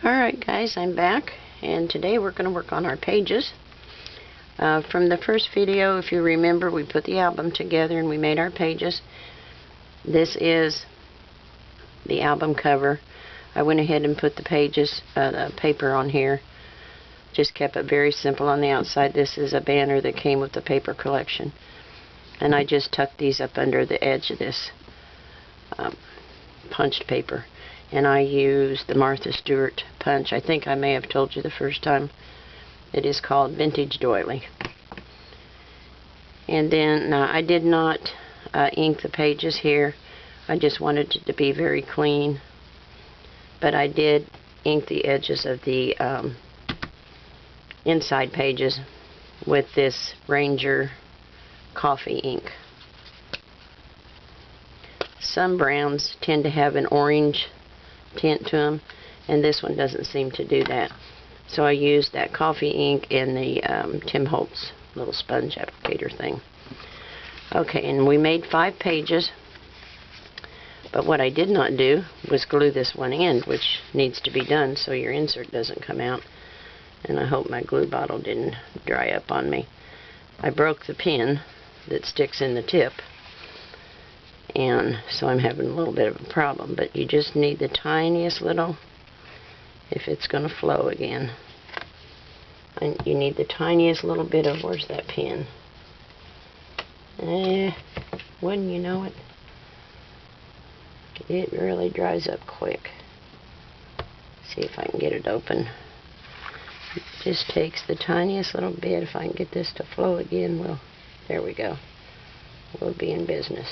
Alright guys, I'm back, and today we're going to work on our pages. From the first video, if you remember, we put the album together and we made our pages. This is the album cover. I went ahead and put the pages, the paper on here. Just kept it very simple on the outside. This is a banner that came with the paper collection. And I just tucked these up under the edge of this punched paper. And I used the Martha Stewart punch. I think I may have told you the first time. It is called Vintage Doily. And then I did not ink the pages here. I just wanted it to be very clean. But I did ink the edges of the inside pages with this Ranger coffee ink. Some browns tend to have an orange tint to them, and this one doesn't seem to do that. So I used that coffee ink in the Tim Holtz little sponge applicator thing. Okay, and we made 5 pages, but what I did not do was glue this one end, which needs to be done so your insert doesn't come out. And I hope my glue bottle didn't dry up on me. I broke the pin that sticks in the tip, and so I'm having a little bit of a problem, but you just need the tiniest little, if it's going to flow again, and you need the tiniest little bit of, where's that pin? Wouldn't you know it? It really dries up quick. See if I can get it open. It just takes the tiniest little bit. If I can get this to flow again, well, there we go. We'll be in business.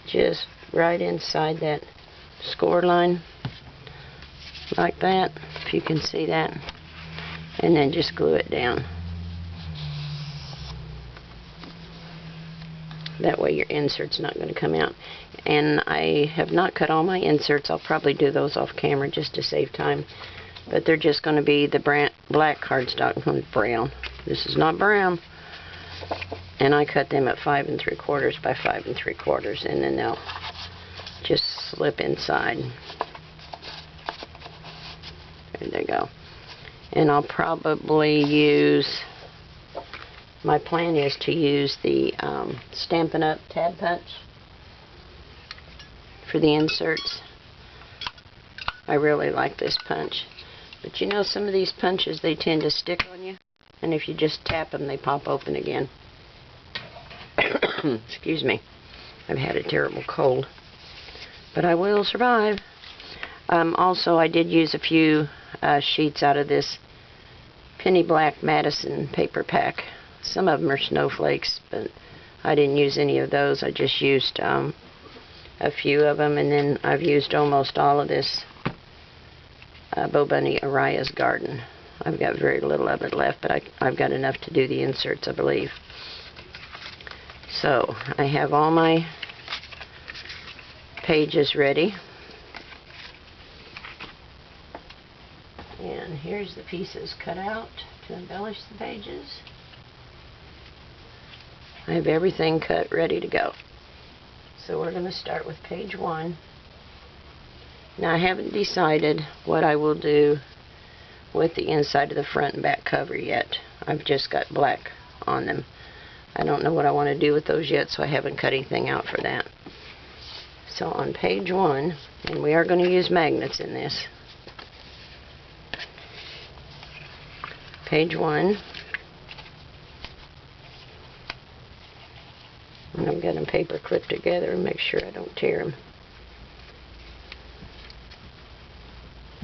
Just right inside that score line, like that, if you can see that, and then just glue it down. That way your insert's not going to come out. And I have not cut all my inserts. I'll probably do those off camera just to save time. But they're just going to be the black cardstock. Brown. This is not brown. And I cut them at 5 3/4 by 5 3/4, and then they'll just slip inside. There they go. And I'll probably use, my plan is to use the Stampin' Up! Tab Punch for the inserts. I really like this punch. But you know, some of these punches, they tend to stick on you. And if you just tap them, they pop open again. Excuse me. I've had a terrible cold. But I will survive. Also, I did use a few sheets out of this Penny Black Madison paper pack. Some of them are snowflakes, but I didn't use any of those. I just used a few of them, and then I've used almost all of this Bo Bunny Araya's Garden. I've got very little of it left, but I've got enough to do the inserts, I believe. So, I have all my pages ready. And here's the pieces cut out to embellish the pages. I have everything cut ready to go. So we're going to start with page 1. Now I haven't decided what I will do with the inside of the front and back cover yet. I've just got black on them. I don't know what I want to do with those yet, so I haven't cut anything out for that. So on page 1, and we are going to use magnets in this. Page 1. And I'm going to paper clip together and make sure I don't tear them.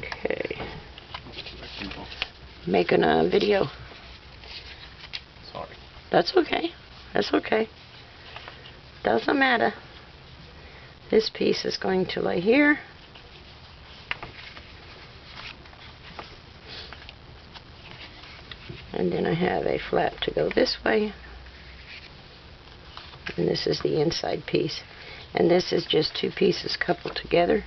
Okay. Making a video. Sorry. That's okay. That's okay. Doesn't matter. This piece is going to lay here. And then I have a flap to go this way. And this is the inside piece. And this is just 2 pieces coupled together,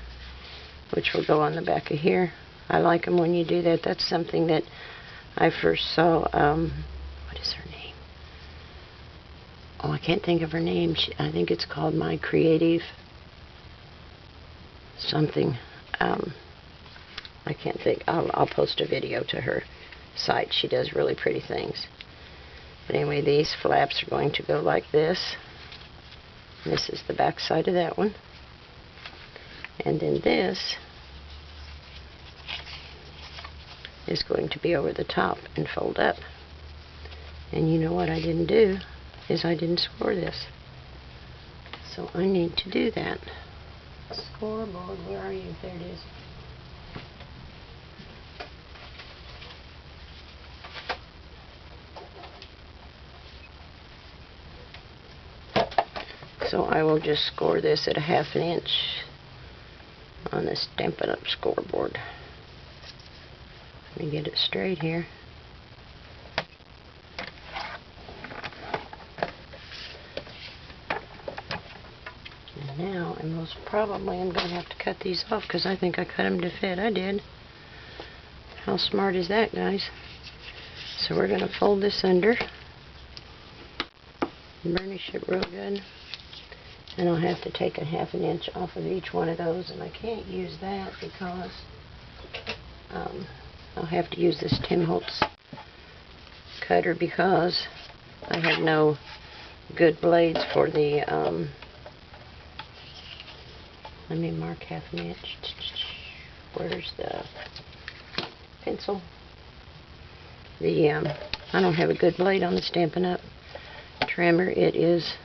which will go on the back of here. I like them when you do that. That's something that I first saw, what is her name? Oh, I can't think of her name. I think it's called My Creative something. I can't think. I'll post a video to her site. She does really pretty things. But anyway, these flaps are going to go like this. This is the back side of that one. And then this is going to be over the top and fold up. And you know what I didn't do is I didn't score this. So I need to do that. Scoreboard, where are you? There it is. So I will just score this at a 1/2 inch on the Stampin' Up scoreboard. Let me get it straight here. And now I most probably am going to have to cut these off because I think I cut them to fit. I did. How smart is that, guys? So we're going to fold this under, burnish it real good. And I'll have to take a 1/2 inch off of each one of those, and I can't use that because I'll have to use this Tim Holtz cutter because I have no good blades for the, let me mark 1/2 inch. Where's the pencil? I don't have a good blade on the Stampin' Up trimmer. It is,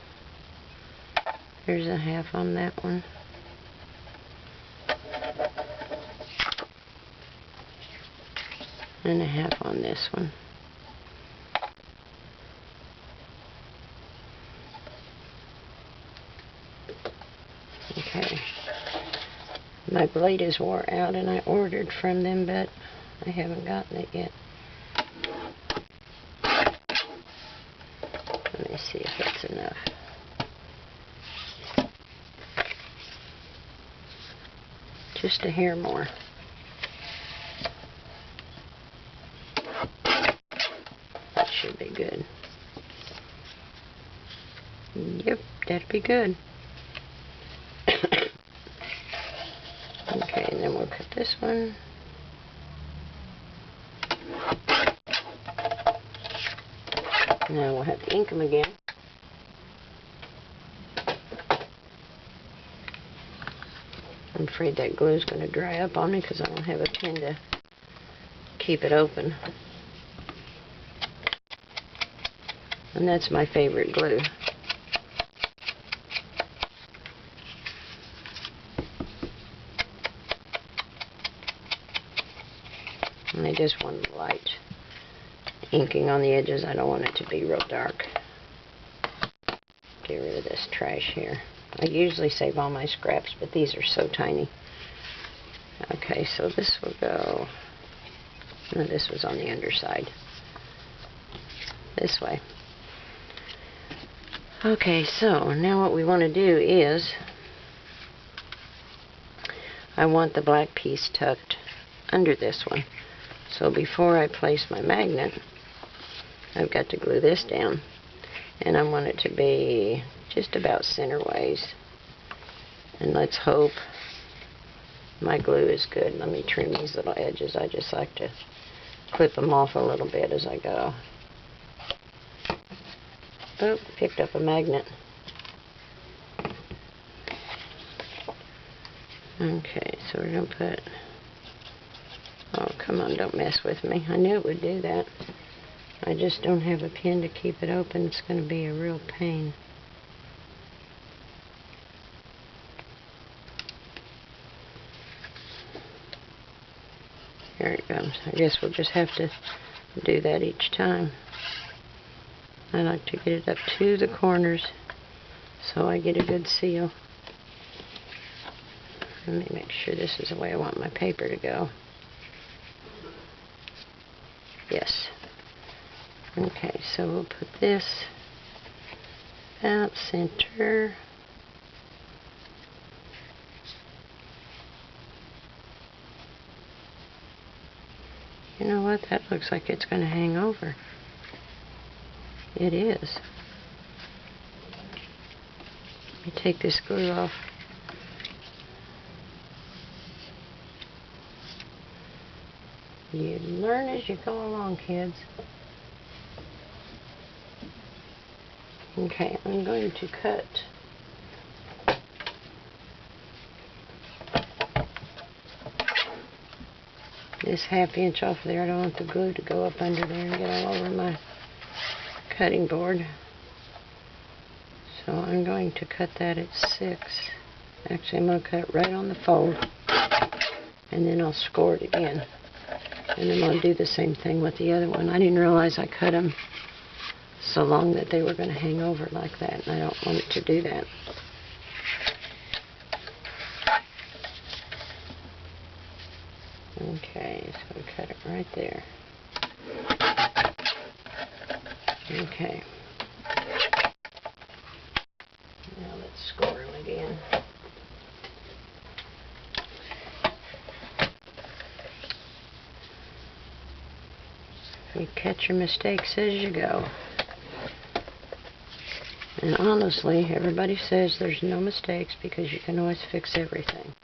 there's a 1/2 on that one. And a 1/2 on this one. Okay. My blade is wore out and I ordered from them, but I haven't gotten it yet. Let me see if that's enough. Just a hair more. That should be good. Yep, that'd be good. Okay, and then we'll cut this one. Now we'll have to ink them again. I'm afraid that glue is going to dry up on me because I don't have a pin to keep it open. And that's my favorite glue. And I just want light inking on the edges. I don't want it to be real dark. Get rid of this trash here. I usually save all my scraps, but these are so tiny. Okay, so this will go, no, this was on the underside. This way. Okay, so now what we want to do is, I want the black piece tucked under this one. So before I place my magnet, I've got to glue this down. And I want it to be just about center ways. And let's hope my glue is good. Let me trim these little edges. I just like to clip them off a little bit as I go. Oh, picked up a magnet. Okay, so we're going to put, oh, come on, don't mess with me. I knew it would do that. I just don't have a pin to keep it open. It's going to be a real pain. There it goes. I guess we'll just have to do that each time. I like to get it up to the corners so I get a good seal. Let me make sure this is the way I want my paper to go. Yes. Okay, so we'll put this about center. You know what? That looks like it's going to hang over. It is. Let me take this glue off. You learn as you go along, kids. Okay, I'm going to cut this 1/2 inch off there. I don't want the glue to go up under there and get all over my cutting board. So I'm going to cut that at 6. Actually, I'm going to cut it right on the fold, and then I'll score it again. And I'm going to do the same thing with the other one. I didn't realize I cut them so long that they were going to hang over like that, and I don't want it to do that. Okay, so we cut it right there. Okay. Now let's score them again. You catch your mistakes as you go. And honestly, everybody says there's no mistakes because you can always fix everything.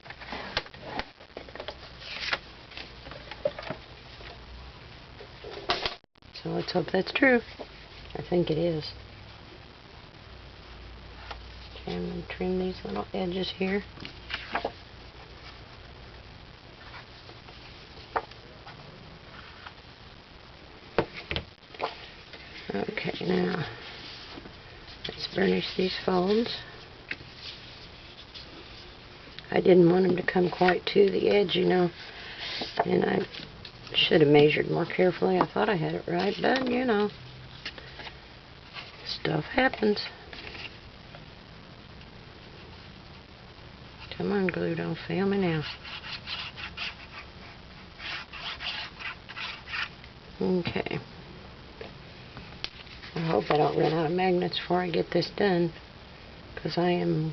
So let's hope that's true. I think it is. Okay, I'm going to trim these little edges here. Okay, now let's burnish these folds. I didn't want them to come quite to the edge, you know, and I should have measured more carefully. I thought I had it right, but you know, stuff happens. Come on, glue, don't fail me now. Okay. I hope I don't run out of magnets before I get this done, because I am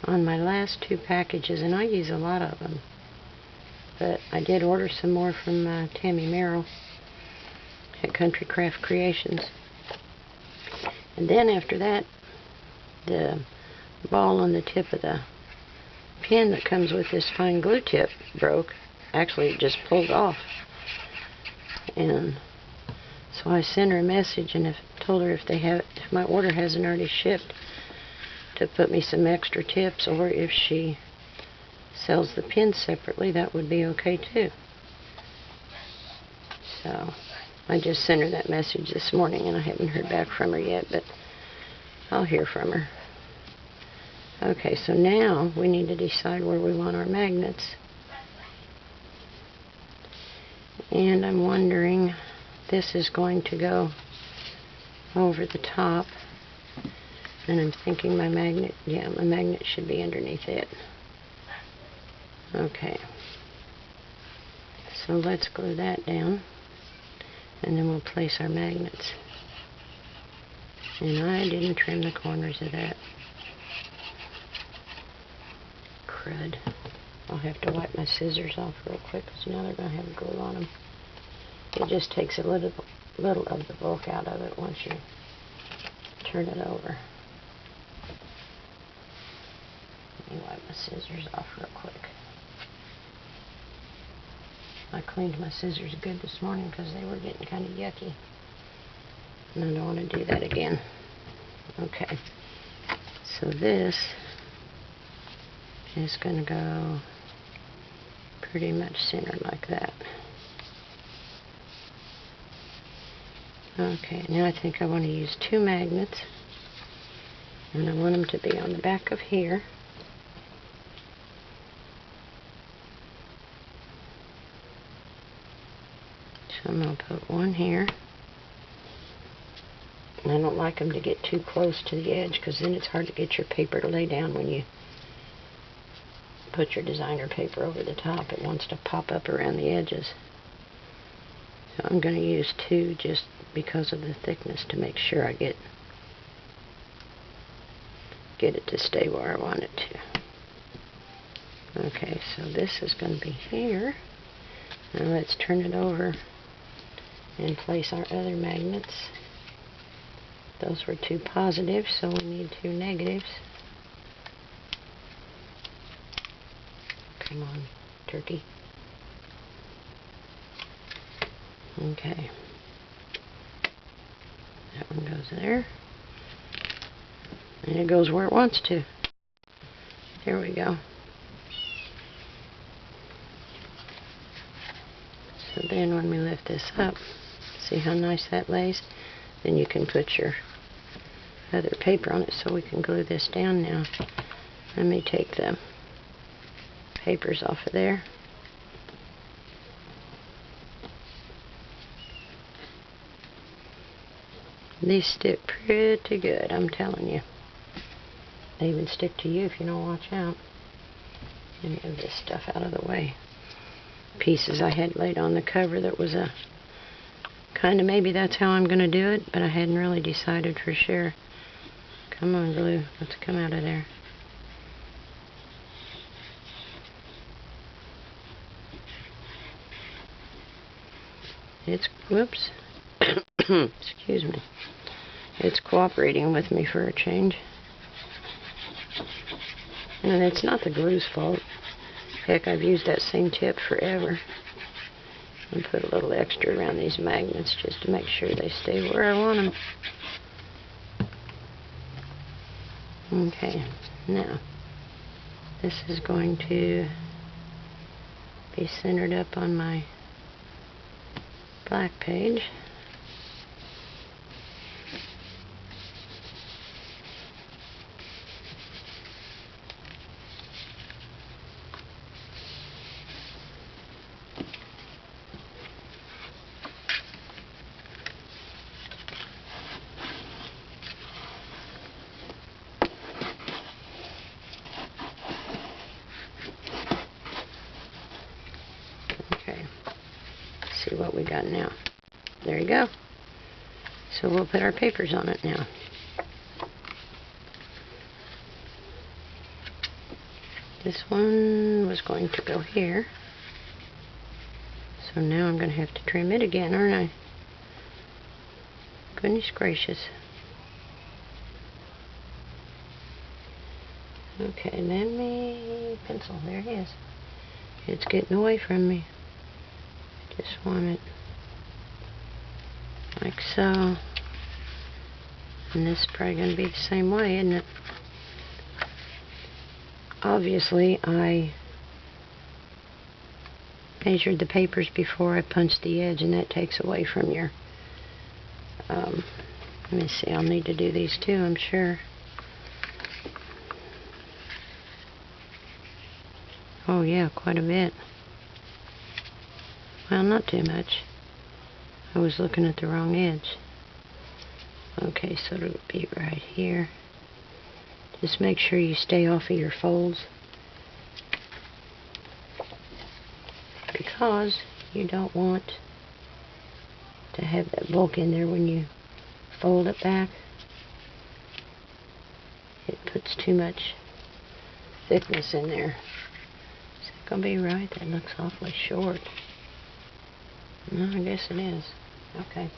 on my last 2 packages, and I use a lot of them. But I did order some more from Tammy Merrill at Country Craft Creations. And then after that, the ball on the tip of the pin that comes with this fine glue tip broke. Actually, it just pulled off. And so I sent her a message and told her if my order hasn't already shipped, to put me some extra tips, or if she sells the pins separately, that would be okay too. So I just sent her that message this morning, and I haven't heard back from her yet, but I'll hear from her. Okay, so now we need to decide where we want our magnets. And I'm wondering, this is going to go over the top, and I'm thinking my magnet should be underneath it. Okay, so let's glue that down, and then we'll place our magnets. And I didn't trim the corners of that. Crud. I'll have to wipe my scissors off real quick, because now they're going to have glue on them. It just takes a little of the bulk out of it once you turn it over. Let me wipe my scissors off real quick. I cleaned my scissors good this morning because they were getting kind of yucky, and I don't want to do that again. Okay, so this is going to go pretty much centered like that. Okay, now I think I want to use 2 magnets, and I want them to be on the back of here. So I'm going to put one here. And I don't like them to get too close to the edge, because then it's hard to get your paper to lay down when you put your designer paper over the top. It wants to pop up around the edges. So I'm going to use 2 just because of the thickness, to make sure I get it to stay where I want it to. Okay, so this is going to be here. Now let's turn it over and place our other magnets. Those were 2 positives, so we need 2 negatives. Come on, turkey. Okay. That one goes there. And it goes where it wants to. There we go. So then when we lift this up, see how nice that lays? Then you can put your other paper on it so we can glue this down now. Let me take the papers off of there. These stick pretty good, I'm telling you. They even stick to you if you don't watch out. Let me move this stuff out of the way. Pieces I had laid on the cover that was a kind of maybe that's how I'm going to do it, but I hadn't really decided for sure. Come on, glue. Let's come out of there. It's, whoops. Excuse me. It's cooperating with me for a change. And it's not the glue's fault. Heck, I've used that same tip forever. And put a little extra around these magnets just to make sure they stay where I want them. Okay, now this is going to be centered up on my black page. See what we got now. There you go. So we'll put our papers on it now. This one was going to go here. So now I'm going to have to trim it again, aren't I? Goodness gracious. Okay, let me pencil. There it is. It's getting away from me. Just want it like so. And this is probably going to be the same way, isn't it? Obviously, I measured the papers before I punched the edge, and that takes away from your... let me see, I'll need to do these too, I'm sure. Oh yeah, quite a bit. Well, not too much. I was looking at the wrong edge. Okay, so it'll be right here. Just make sure you stay off of your folds, because you don't want to have that bulk in there when you fold it back. It puts too much thickness in there. Is that going to be right? That looks awfully short. No, I guess it is. Okay.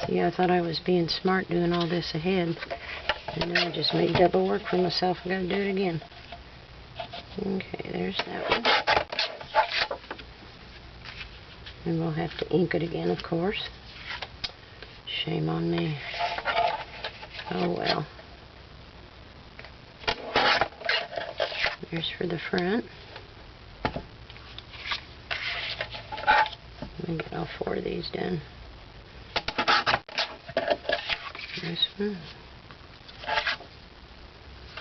See, I thought I was being smart doing all this ahead. And then I just made double work for myself. I gotta do it again. Okay, there's that one. And we'll have to ink it again, of course. Shame on me. Oh well. There's for the front. Let me get all 4 of these done. This one.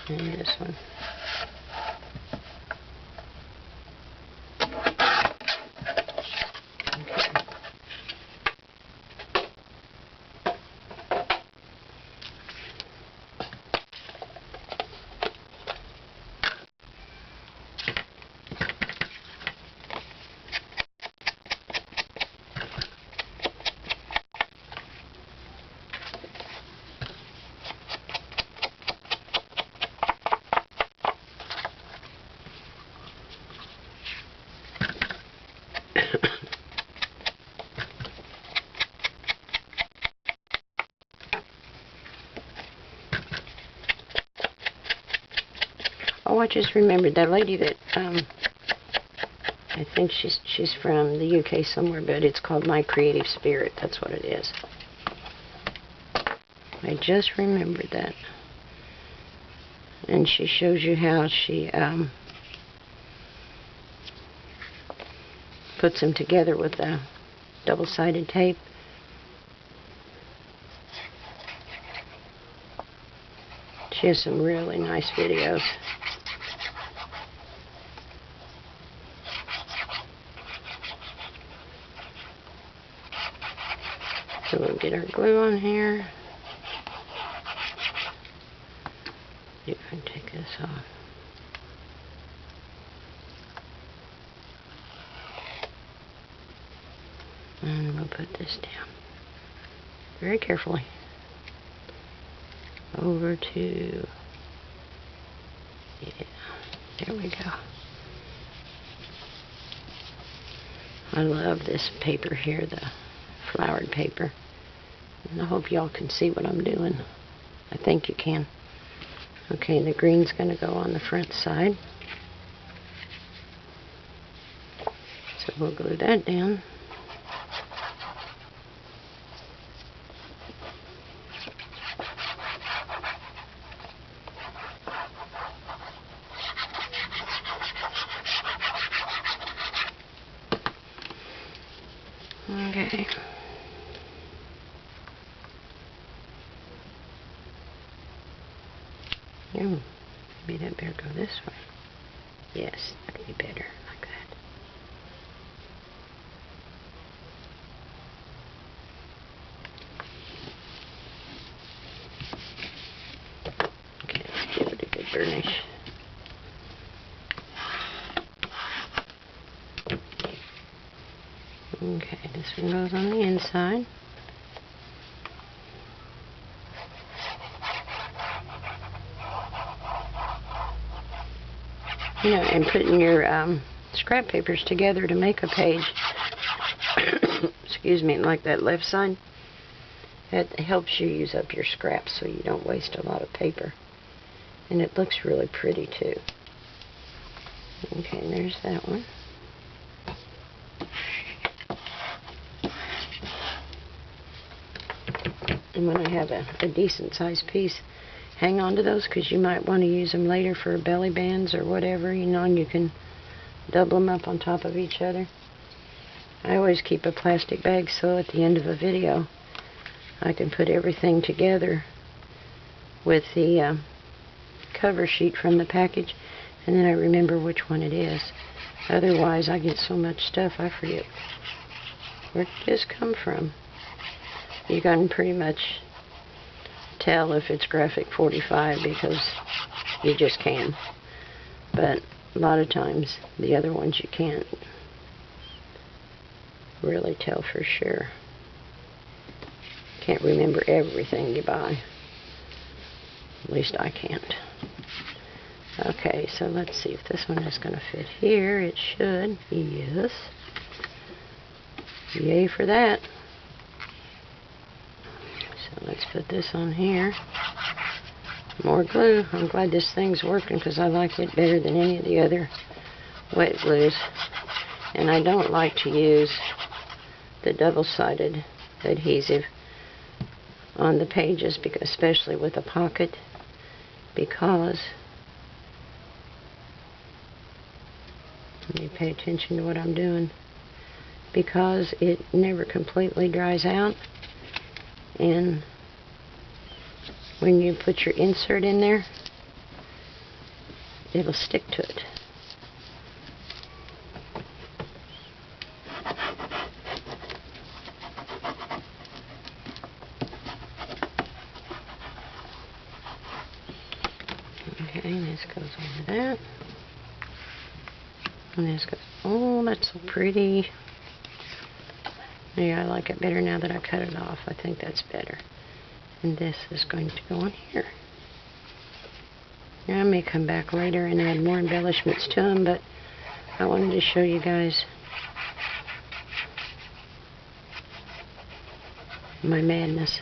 And this one. Oh, I just remembered that lady that I think she's from the UK somewhere, but it's called My Creative Spirit. That's what it is. I just remembered that. And she shows you how she puts them together with the double-sided tape. She has some really nice videos. So we'll get our glue on here. You can take this off. And we'll put this down very carefully. Over to, yeah, there we go. I love this paper here, the flowered paper. And I hope y'all can see what I'm doing. I think you can. Okay, the green's going to go on the front side. So we'll glue that down. Okay. Yeah, maybe that better go this way. Yes, that'd be better like that. Okay, let's give it a good burnish. Okay, this one goes on the inside. You know, and putting your scrap papers together to make a page, excuse me, like that left side, that helps you use up your scraps so you don't waste a lot of paper. And it looks really pretty too. Okay, there's that one. And when I have a decent sized piece, hang on to those because you might want to use them later for belly bands or whatever, you know, and you can double them up on top of each other. I always keep a plastic bag so at the end of a video I can put everything together with the cover sheet from the package, and then I remember which one it is. Otherwise I get so much stuff I forget where did this come from. You can pretty much tell if it's graphic 45 because you just can. But a lot of times the other ones you can't really tell for sure. Can't remember everything you buy. At least I can't. Okay, so let's see if this one is going to fit here. It should. Yes. Yay for that. So let's put this on here. More glue. I'm glad this thing's working because I like it better than any of the other wet glues. And I don't like to use the double-sided adhesive on the pages, because, especially with a pocket, because, let me pay attention to what I'm doing, because it never completely dries out, and when you put your insert in there, it'll stick to it. Okay, this goes over that. And this goes, oh, that's so pretty. Yeah, I like it better now that I cut it off. I think that's better. And this is going to go on here. Now, I may come back later and add more embellishments to them, but I wanted to show you guys my madness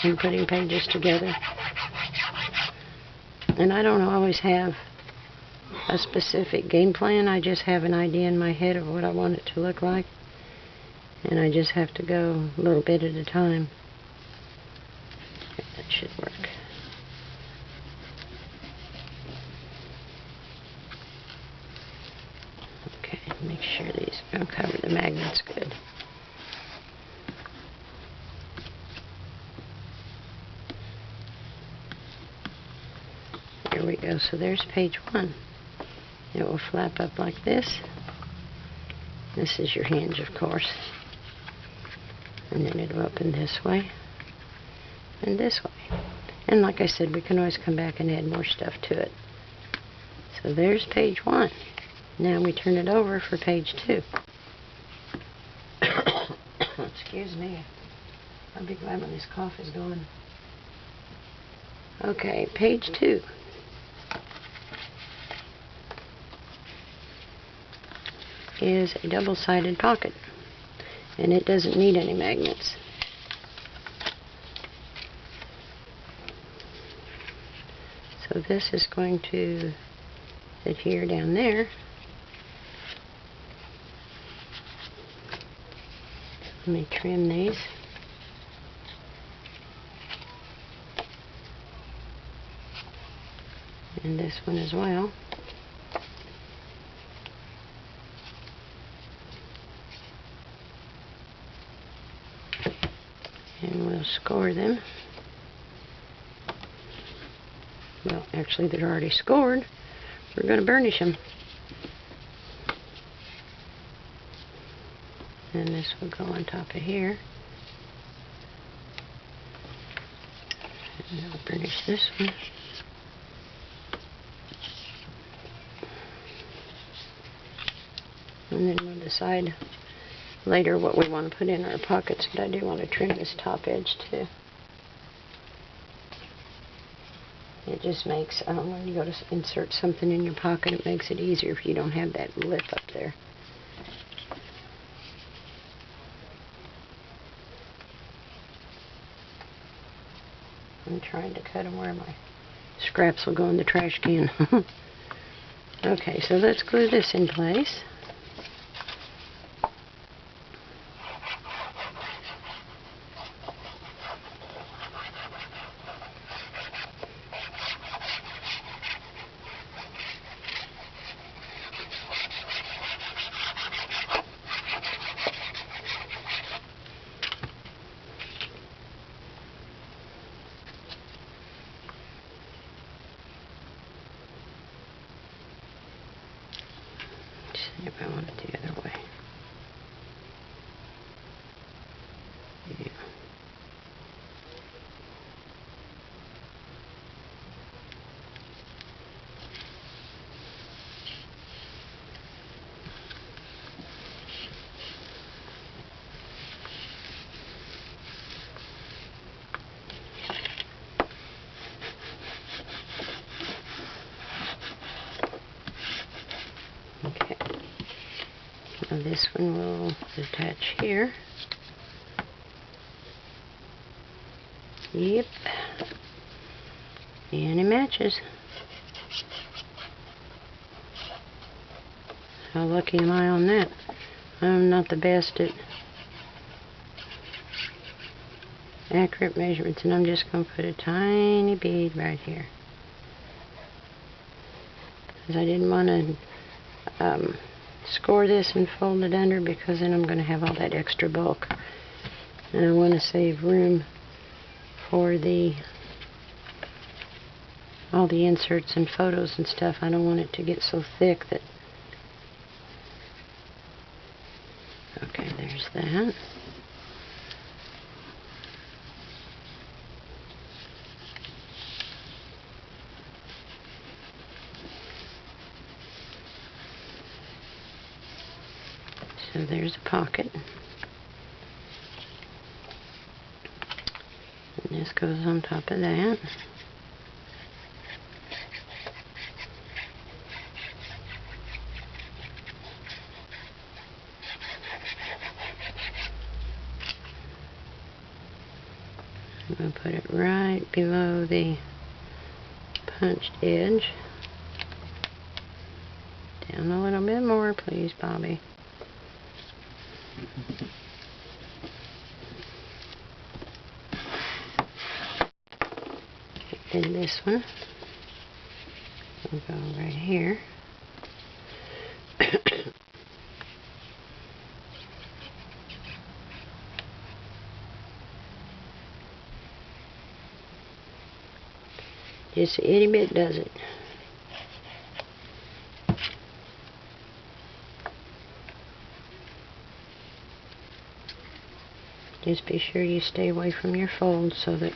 in putting pages together. And I don't always have a specific game plan. I just have an idea in my head of what I want it to look like, and I just have to go a little bit at a time. That should work. Okay, make sure these cover the magnets good. There we go. So there's page 1. It will flap up like this. This is your hinge, of course. And then it'll open this way and this way. And like I said, we can always come back and add more stuff to it. So there's page 1. Now we turn it over for page 2. Excuse me. I'll be glad when this cough is gone. Okay, page 2. Is a double-sided pocket, and it doesn't need any magnets. So this is going to adhere down there. Let me trim these. And this one as well. And we'll score them. Well, actually, they're already scored. We're going to burnish them. And this will go on top of here. And I'll burnish this one. And then we'll decide later what we want to put in our pockets, but I do want to trim this top edge too. It just makes, when you go to insert something in your pocket, it makes it easier if you don't have that lip up there. I'm trying to cut them where my scraps will go in the trash can. Okay, so let's glue this in place. See if I want it the other way. Yeah. Okay. Now this one will attach here. Yep. And it matches. How lucky am I on that? I'm not the best at accurate measurements, and I'm just going to put a tiny bead right here. Because I didn't want to score this and fold it under, because then I'm going to have all that extra bulk. And I want to save room for all the inserts and photos and stuff. I don't want it to get so thick that... Okay, there's that. So there's a pocket. And this goes on top of that. I'm going to put it right below the punched edge. Down a little bit more, please, Bobby. Then this one will go right here. Just a itty bit does it. Just be sure you stay away from your folds so that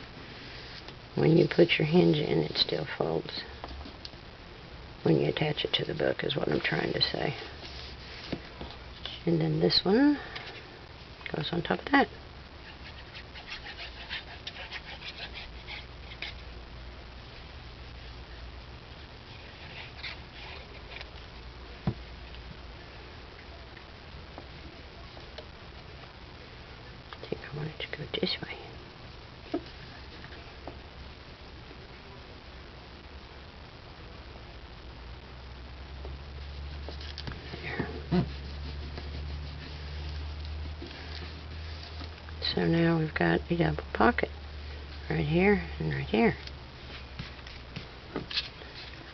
when you put your hinge in, it still folds. When you attach it to the book is what I'm trying to say. And then this one goes on top of that. I think I want it to go this way. So now we've got a double pocket right here and right here.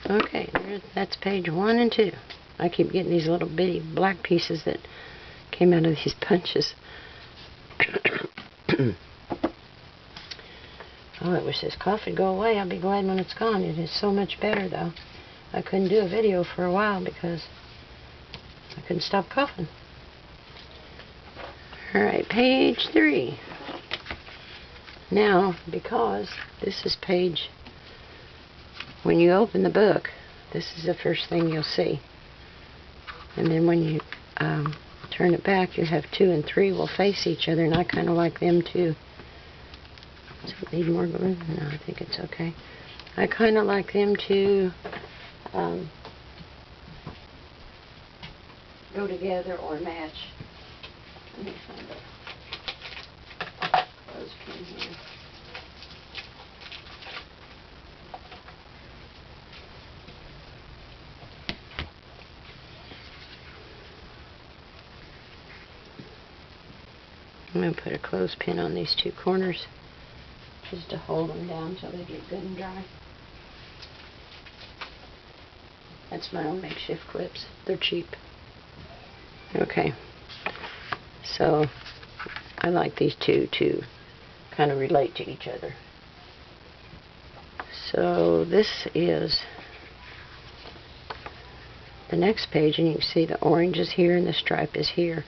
Okay, that's page 1 and 2. I keep getting these little bitty black pieces that came out of these punches. Oh, I wish this cough would go away. I'll be glad when it's gone. It is so much better, though. I couldn't do a video for a while because I couldn't stop coughing. Alright, page 3. Now, because this is page, when you open the book, this is the first thing you'll see. And then when you turn it back, you have 2 and 3 will face each other, and I kind of like them too. Does it need more glue? No, I think it's okay. I kind of like them to go together or match. Let me find a clothespin here. I'm going to put a clothespin on these 2 corners just to hold them down until they get good and dry. That's my own makeshift clips. They're cheap. Okay. So, I like these 2 to kind of relate to each other. So, this is the next page, and you can see the orange is here and the stripe is here.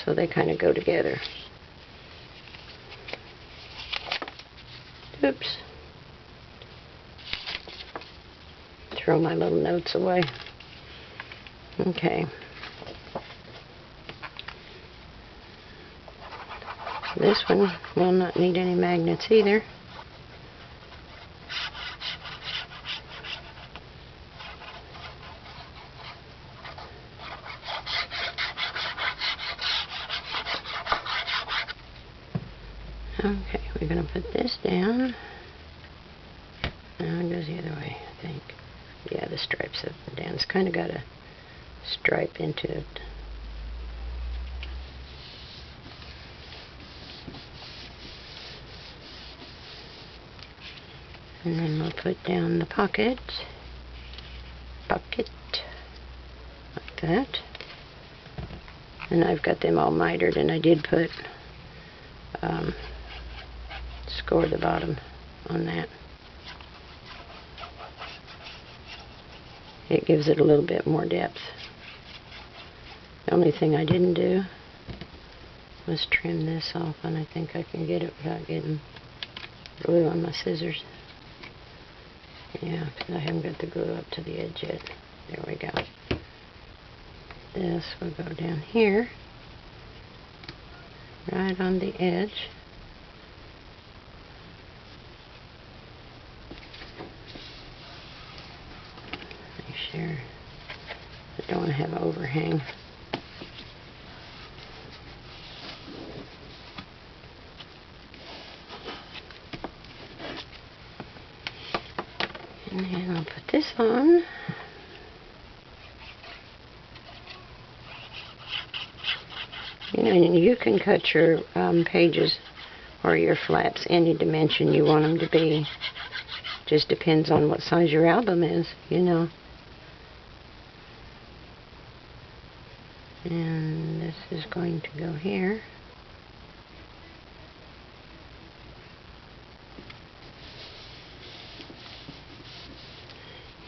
So, they kind of go together. Oops. Throw my little notes away. Okay. This one will not need any magnets either. Okay, we're going to put this down. Now it goes the other way, I think. Yeah, the stripes have been down. It's kind of got a stripe into it. And then we'll put down the pocket, like that. And I've got them all mitered, and I did put score the bottom on that. It gives it a little bit more depth. The only thing I didn't do was trim this off, and I think I can get it without getting glue on my scissors. Yeah, because I haven't got the glue up to the edge yet. There we go. This will go down here, right on the edge. Make sure I don't want to have an overhang. And then I'll put this on. You know, and you can cut your pages or your flaps any dimension you want them to be. Just depends on what size your album is, you know. And this is going to go here.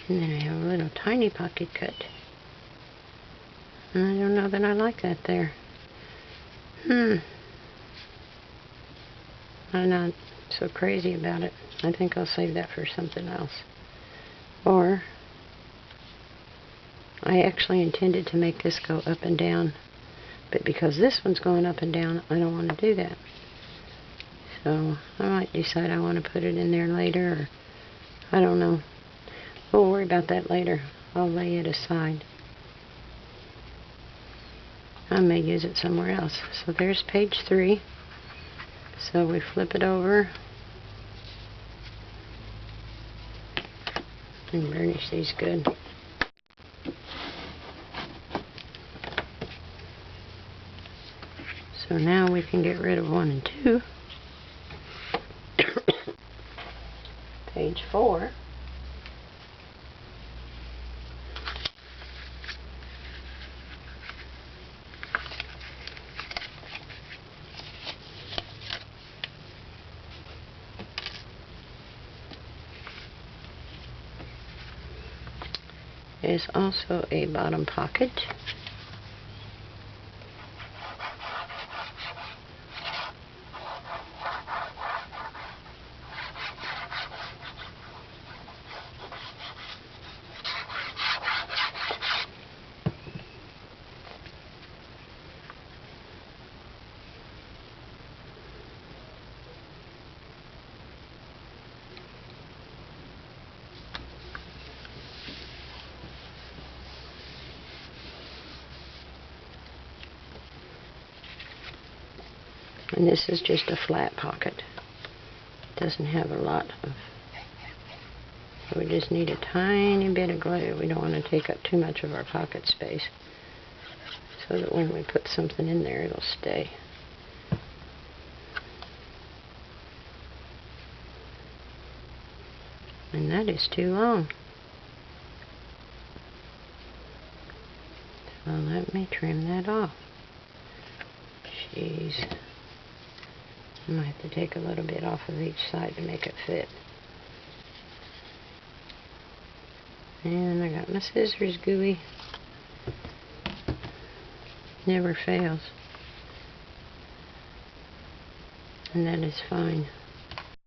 And then I have a little tiny pocket cut. And I don't know that I like that there. I'm not so crazy about it. I think I'll save that for something else. Or, I actually intended to make this go up and down, but because this one's going up and down, I don't want to do that. So, I might decide I want to put it in there later, or I don't know. We'll worry about that later. I'll lay it aside. I may use it somewhere else. So there's page 3. So we flip it over and burnish these good. So now we can get rid of 1 and 2. Page 4. Is also a bottom pocket. And this is just a flat pocket. It doesn't have a lot of... So we just need a tiny bit of glue. We don't want to take up too much of our pocket space, so that when we put something in there, it'll stay. And that is too long. So let me trim that off. Jeez. I might have to take a little bit off of each side to make it fit. And I got my scissors gooey. Never fails. And that is fine.